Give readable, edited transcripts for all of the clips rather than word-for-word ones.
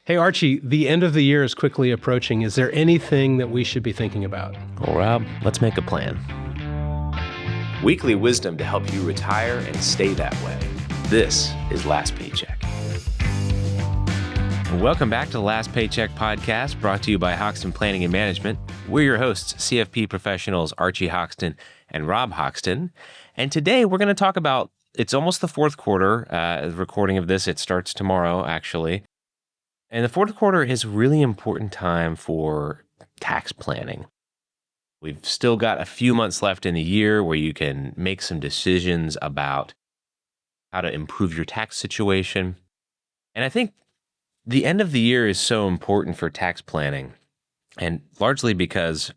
Hey, Archie, the end of the year is quickly approaching. Is there anything that we should be thinking about? Well, Rob, let's make a plan. Weekly wisdom to help you retire and stay that way. This is Last Paycheck. Welcome back to the Last Paycheck Podcast, brought to you by Hoxton Planning and Management. We're your hosts, CFP professionals Archie Hoxton and Rob Hoxton. And today we're going to talk about, it's almost the fourth quarter. Recording of this, it starts tomorrow, actually. And the fourth quarter is a really important time for tax planning. We've still got a few months left in the year where you can make some decisions about how to improve your tax situation. And I think the end of the year is so important for tax planning, and largely because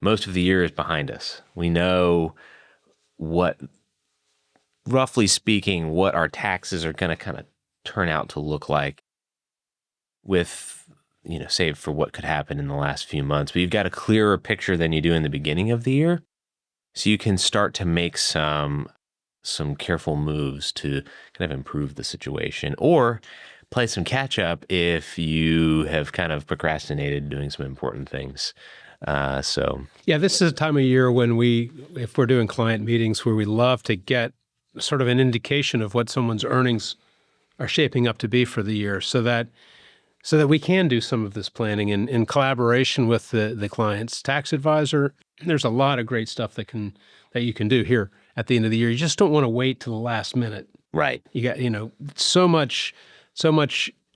most of the year is behind us. We know roughly speaking, what our taxes are going to kind of turn out to look like with, save for what could happen in the last few months. But you've got a clearer picture than you do in the beginning of the year. So you can start to make some careful moves to kind of improve the situation, or play some catch up if you have kind of procrastinated doing some important things. Yeah, this is a time of year when if we're doing client meetings, where we love to get sort of an indication of what someone's earnings are shaping up to be for the year, so that we can do some of this planning in collaboration with the client's tax advisor. There's a lot of great stuff that you can do here at the end of the year. You just don't want to wait till the last minute. Right. You got, so much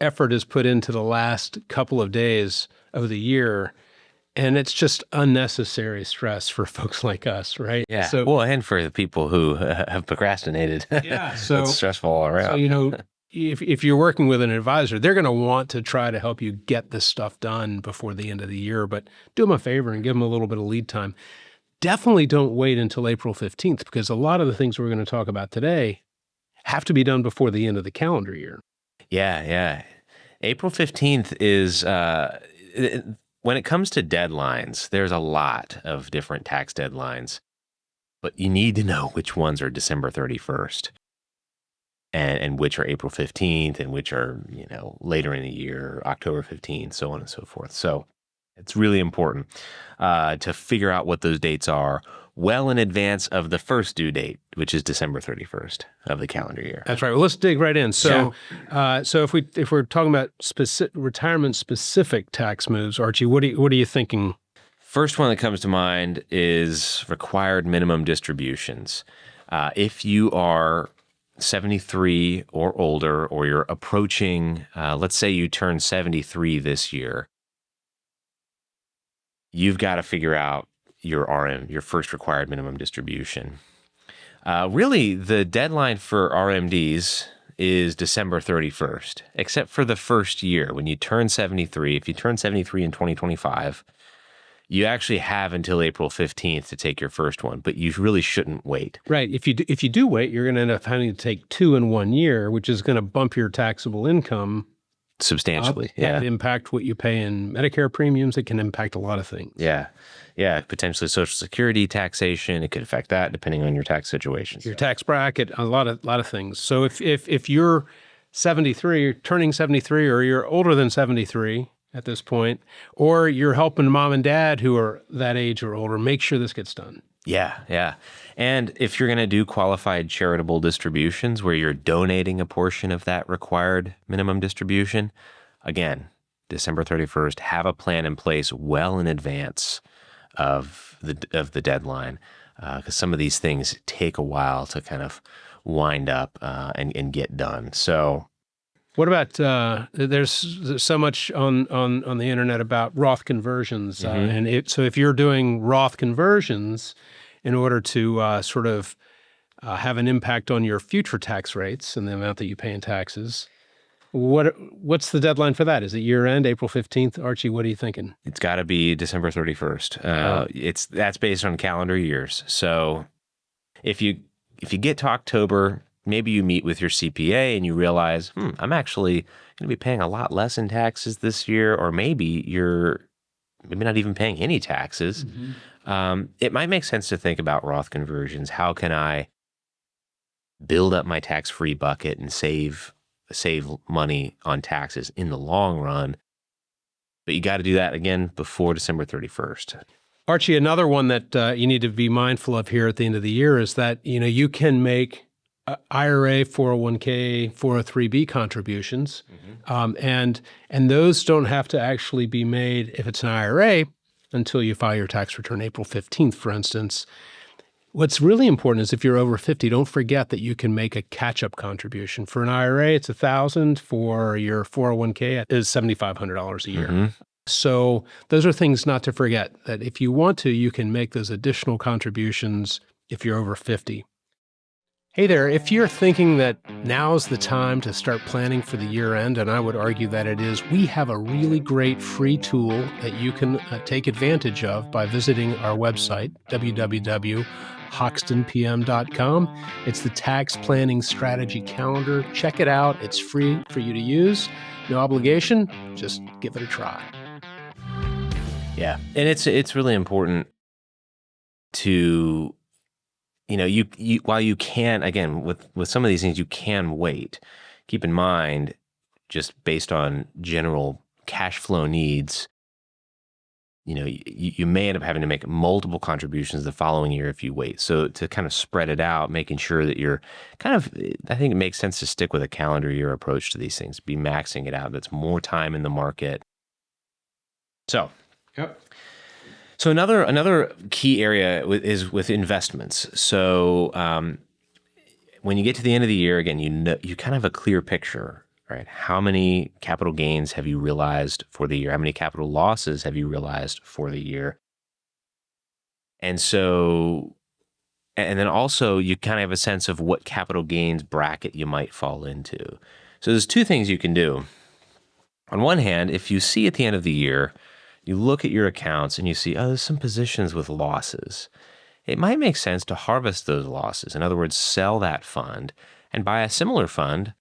effort is put into the last couple of days of the year, and it's just unnecessary stress for folks like us, right? Yeah. So, and for the people who have procrastinated. Yeah. So it's stressful all around. So, if you're working with an advisor, they're going to want to try to help you get this stuff done before the end of the year, but do them a favor and give them a little bit of lead time. Definitely don't wait until April 15th, because a lot of the things we're going to talk about today have to be done before the end of the calendar year. Yeah. April 15th is, when it comes to deadlines, there's a lot of different tax deadlines, but you need to know which ones are December 31st. And which are April 15th, and which are, later in the year, October 15th, so on and so forth. So it's really important to figure out what those dates are well in advance of the first due date, which is December 31st of the calendar year. That's right. Well, let's dig right in. So, if we're talking about retirement-specific tax moves, Archie, what are you thinking? First one that comes to mind is required minimum distributions. If you are 73 or older, or you're approaching, let's say you turn 73 this year, you've got to figure out your first required minimum distribution. Really, the deadline for RMDs is December 31st, except for the first year. When you turn 73, if you turn 73 in 2025, you actually have until April 15th to take your first one, but you really shouldn't wait. Right. If you do wait, you're going to end up having to take 2 in 1 year, which is going to bump your taxable income substantially. Up. Yeah. Impact what you pay in Medicare premiums. It can impact a lot of things. Yeah. Potentially Social Security taxation. It could affect that depending on your tax situation. Your tax bracket, a lot of things. So if you're 73, you're turning 73, or you're older than 73 at this point, or you're helping mom and dad who are that age or older, make sure this gets done. Yeah. And if you're going to do qualified charitable distributions where you're donating a portion of that required minimum distribution, again, December 31st, have a plan in place well in advance of the deadline, because some of these things take a while to kind of wind up and get done. So, what about, there's so much on the internet about Roth conversions. So if you're doing Roth conversions in order to have an impact on your future tax rates and the amount that you pay in taxes, what's the deadline for that? Is it year end, April 15th? Archie, what are you thinking? It's got to be December 31st. That's based on calendar years. So if you get to October, maybe you meet with your CPA and you realize, I'm actually going to be paying a lot less in taxes this year, or maybe you're not even paying any taxes. It might make sense to think about Roth conversions. How can I build up my tax-free bucket and save save money on taxes in the long run. But you got to do that again before December 31st. Archie, another one that you need to be mindful of here at the end of the year is that, you can make IRA, 401k, 403b contributions, and those don't have to actually be made if it's an IRA until you file your tax return April 15th, for instance. What's really important is if you're over 50, don't forget that you can make a catch-up contribution. For an IRA, it's $1,000. For your 401k, it is $7,500 a year. So those are things not to forget, that if you want to, you can make those additional contributions if you're over 50. Hey there, if you're thinking that now's the time to start planning for the year end, and I would argue that it is, we have a really great free tool that you can take advantage of by visiting our website, www.hoxtonpm.com. It's the Tax Planning Strategy Calendar. Check it out. It's free for you to use. No obligation. Just give it a try. Yeah. And it's really important to, you while you can, again, with some of these things, you can wait. Keep in mind, just based on general cash flow needs, you may end up having to make multiple contributions the following year if you wait. So to kind of spread it out, making sure that you're I think it makes sense to stick with a calendar year approach to these things, be maxing it out. That's more time in the market. So, yep. So another key area is with investments. So when you get to the end of the year, again, you kind of have a clear picture, right? How many capital gains have you realized for the year? How many capital losses have you realized for the year? And then also you kind of have a sense of what capital gains bracket you might fall into. So there's two things you can do. On one hand, if you see at the end of the year, you look at your accounts and you see, there's some positions with losses. It might make sense to harvest those losses. In other words, sell that fund and buy a similar fund,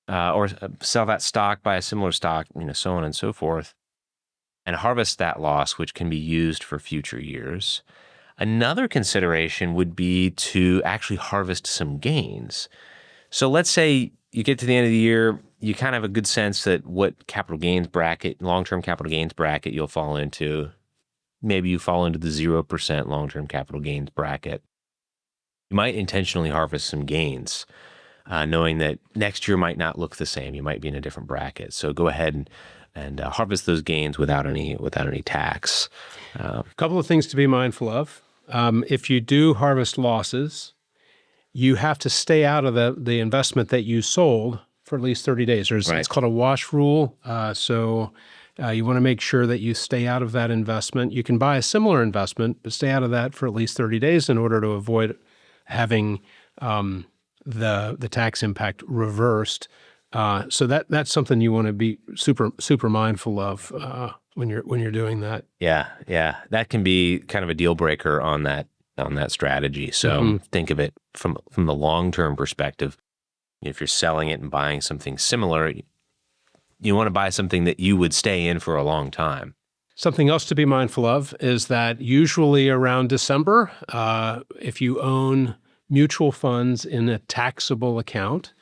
or sell that stock, buy a similar stock, so on and so forth, and harvest that loss, which can be used for future years. Another consideration would be to actually harvest some gains. So let's say you get to the end of the year, you kind of have a good sense that what capital gains bracket, long-term capital gains bracket you'll fall into. Maybe you fall into the 0% long-term capital gains bracket. You might intentionally harvest some gains, knowing that next year might not look the same. You might be in a different bracket. So go ahead and harvest those gains without any tax. A couple of things to be mindful of. If you do harvest losses, you have to stay out of the investment that you sold for at least 30 days. Right. It's called a wash rule. So you want to make sure that you stay out of that investment. You can buy a similar investment, but stay out of that for at least 30 days in order to avoid having the tax impact reversed. So that's something you want to be super mindful of when you're doing that. Yeah. That can be kind of a deal breaker on that strategy. So think of it from the long-term perspective. If you're selling it and buying something similar, you want to buy something that you would stay in for a long time. Something else to be mindful of is that usually around December, if you own mutual funds in a taxable account,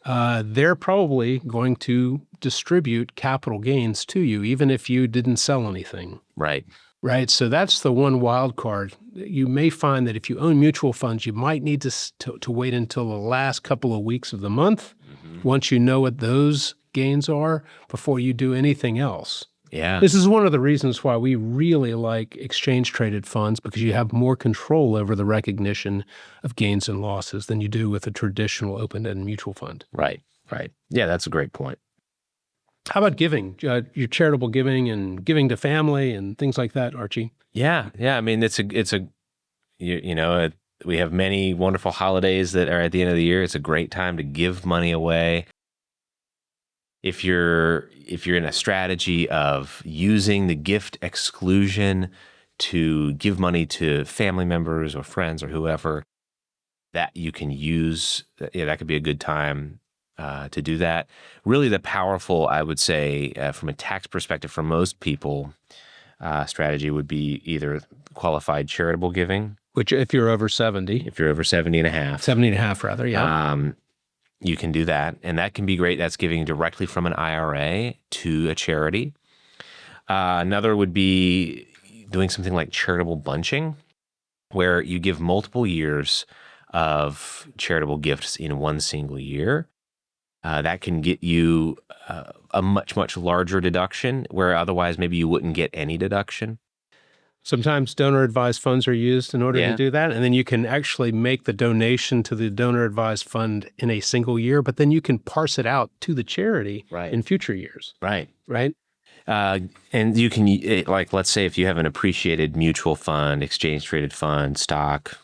they're probably going to distribute capital gains to you, even if you didn't sell anything. Right. So that's the one wild card. You may find that if you own mutual funds, you might need to wait until the last couple of weeks of the month, once you know what those gains are, before you do anything else. Yeah. This is one of the reasons why we really like exchange-traded funds, because you have more control over the recognition of gains and losses than you do with a traditional open-end mutual fund. Right. Yeah, that's a great point. How about giving, your charitable giving and giving to family and things like that, Archie? Yeah. I mean, we have many wonderful holidays that are at the end of the year. It's a great time to give money away. If you're in a strategy of using the gift exclusion to give money to family members or friends or whoever, that you can use, that could be a good time to do that. Really, the powerful, I would say, from a tax perspective for most people, strategy would be either qualified charitable giving. Which if you're over 70. If you're over 70 and a half. 70 and a half, rather, yeah. you can do that. And that can be great. That's giving directly from an IRA to a charity. Another would be doing something like charitable bunching, where you give multiple years of charitable gifts in one single year. That can get you a much, much larger deduction, where otherwise maybe you wouldn't get any deduction. Sometimes donor-advised funds are used in order to do that, and then you can actually make the donation to the donor-advised fund in a single year, but then you can parse it out to the charity in future years. Right. And you can, like, let's say if you have an appreciated mutual fund, exchange-traded fund, stock,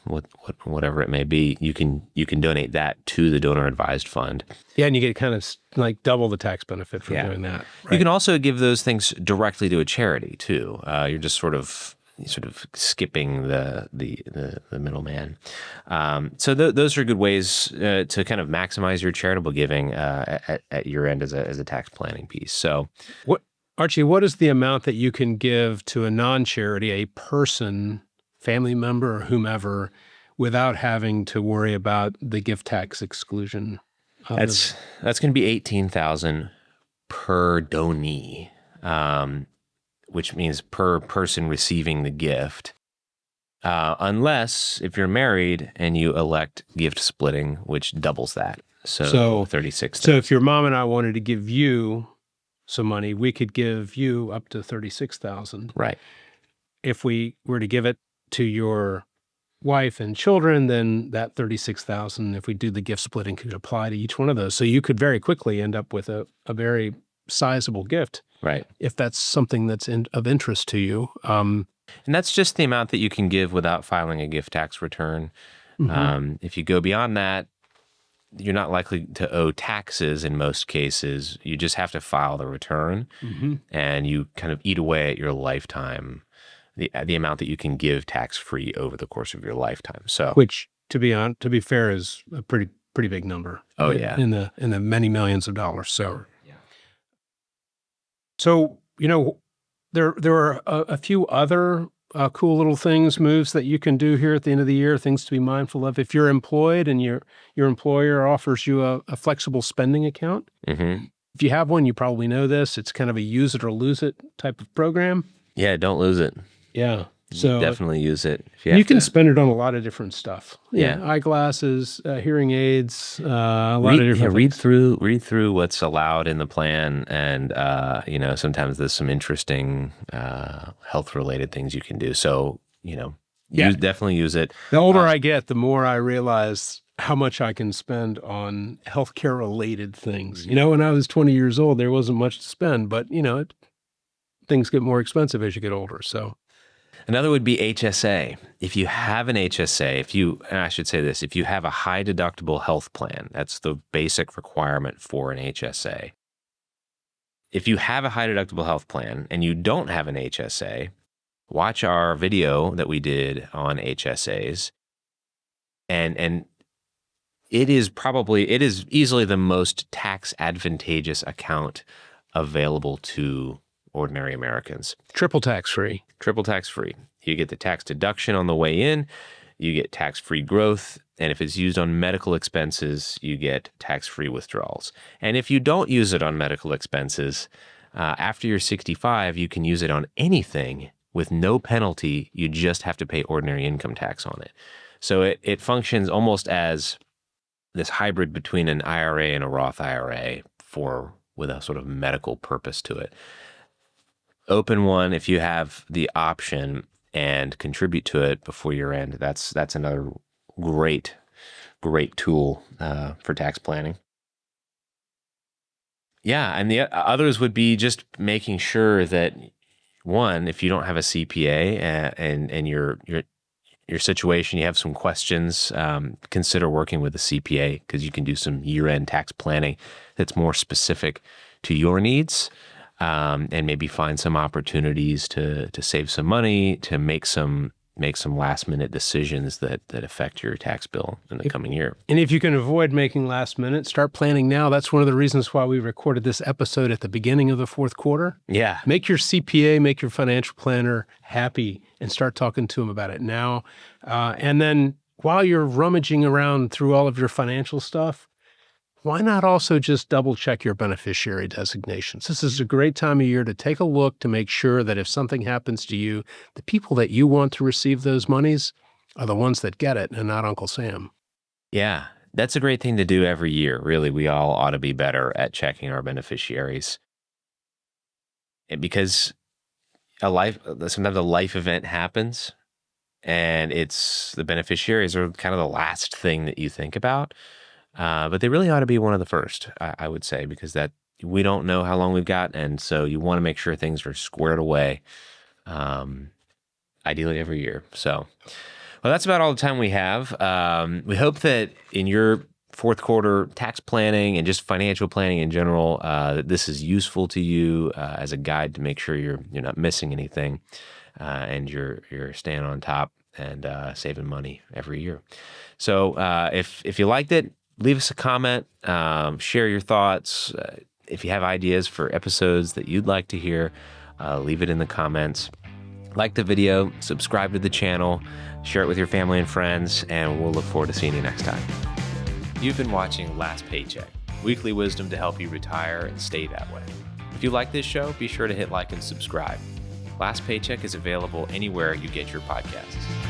whatever it may be, you can donate that to the donor-advised fund. Yeah, and you get kind of like double the tax benefit for doing that. Right? You can also give those things directly to a charity too. You're just sort of skipping the middleman. So those are good ways to kind of maximize your charitable giving at your end as a tax planning piece. So, Archie, what is the amount that you can give to a non-charity, a person, family member, or whomever, without having to worry about the gift tax exclusion? That's going to be $18,000 per donee. Which means per person receiving the gift, unless if you're married and you elect gift splitting, which doubles that. So 36. So if your mom and I wanted to give you some money, we could give you up to $36,000. Right. If we were to give it to your wife and children, then that $36,000, if we do the gift splitting, could apply to each one of those. So you could very quickly end up with a very sizable gift. Right. If that's something that's of interest to you. And that's just the amount that you can give without filing a gift tax return. If you go beyond that, you're not likely to owe taxes in most cases. You just have to file the return, and you kind of eat away at your lifetime, the amount that you can give tax-free over the course of your lifetime. So, which, to be fair, is a pretty big number. Oh, yeah. In the many millions of dollars. So, there are a few other cool little moves that you can do here at the end of the year, things to be mindful of. If you're employed and your employer offers you a flexible spending account, if you have one, you probably know this. It's kind of a use it or lose it type of program. Yeah, don't lose it. Yeah. So definitely use it. You can spend it on a lot of different stuff. Yeah. Eyeglasses, hearing aids, a lot of different things. Read through what's allowed in the plan. And, sometimes there's some interesting health-related things you can do. So, definitely use it. The older I get, the more I realize how much I can spend on healthcare-related things. When I was 20 years old, there wasn't much to spend, but, things get more expensive as you get older, so... Another would be HSA. If you have an HSA, if you have a high deductible health plan, that's the basic requirement for an HSA. If you have a high deductible health plan and you don't have an HSA, watch our video that we did on HSAs. And it is easily the most tax advantageous account available to ordinary Americans. Triple tax-free. You get the tax deduction on the way in, you get tax-free growth, and if it's used on medical expenses, you get tax-free withdrawals. And if you don't use it on medical expenses, after you're 65, you can use it on anything with no penalty. You just have to pay ordinary income tax on it. So it functions almost as this hybrid between an IRA and a Roth IRA with a sort of medical purpose to it. Open one if you have the option and contribute to it before year end. That's another great tool for tax planning. Yeah, and the others would be just making sure that, one, if you don't have a CPA and your situation, you have some questions, consider working with a CPA, because you can do some year-end tax planning that's more specific to your needs. And maybe find some opportunities to save some money, to make some last minute decisions that affect your tax bill in the coming year. And if you can avoid making last minute, start planning now. That's one of the reasons why we recorded this episode at the beginning of the fourth quarter. Yeah. Make your CPA, make your financial planner happy, and start talking to them about it now. And then while you're rummaging around through all of your financial stuff, why not also just double check your beneficiary designations? This is a great time of year to take a look to make sure that if something happens to you, the people that you want to receive those monies are the ones that get it and not Uncle Sam. Yeah, that's a great thing to do every year. Really, we all ought to be better at checking our beneficiaries. And because sometimes a life event happens and the beneficiaries are kind of the last thing that you think about. But they really ought to be one of the first, I would say, because that we don't know how long we've got. And so you want to make sure things are squared away, ideally every year. So, well, that's about all the time we have. We hope that in your fourth quarter tax planning and just financial planning in general, that this is useful to you as a guide to make sure you're not missing anything and you're staying on top and saving money every year. So if you liked it, leave us a comment, share your thoughts. If you have ideas for episodes that you'd like to hear, leave it in the comments. Like the video, subscribe to the channel, share it with your family and friends, and we'll look forward to seeing you next time. You've been watching Last Paycheck, weekly wisdom to help you retire and stay that way. If you like this show, be sure to hit like and subscribe. Last Paycheck is available anywhere you get your podcasts.